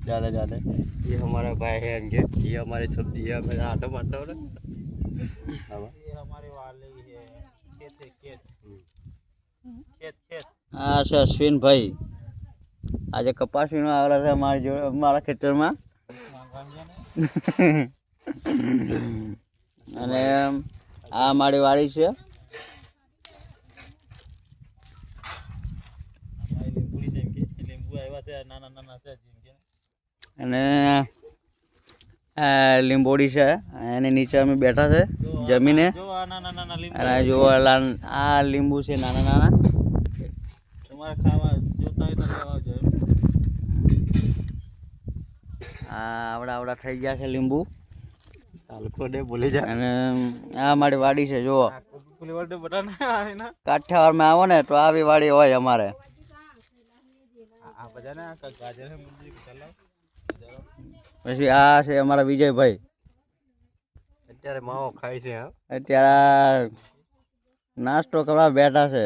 जाने जाने ये हमारा भाई है इनके ये हमारी सब्जी है मैं आटा मारता हूँ ना ये हमारे वाले ही है खेत है खेत खेत खेत हाँ છે અશ્વિનભાઈ આજે કપાસ વીણવા આવેલા છે અમારા ખેતરમાં અને આ મારી વાડી છે લીંબુ આવ્યા છે નાના નાના છે અને આ લીંબોડી છે એની નીચે અમે બેઠા છે જમીને જો આ નાના નાના લીંબુ અને જો આ લીંબુ છે નાના નાના તમારે ખાવા જોતા હોય તો લેવા આવજો આવડા આવડા થઈ ગયા છે લીંબુ તાલુકો ને બોલી જાય અને આ મારી વાડી છે જુઓ પેલી વાડી બટાના આવે ને કાઠિયાવાડમાં આવો ને તો આવી વાડી હોય અમારે આ બધા ને ગાજર છે મંદિર ચલાવ પછી આ છે અમારા વિજયભાઈ અત્યારે માવો ખાય છે અત્યારે નાસ્તો કરવા બેઠા છે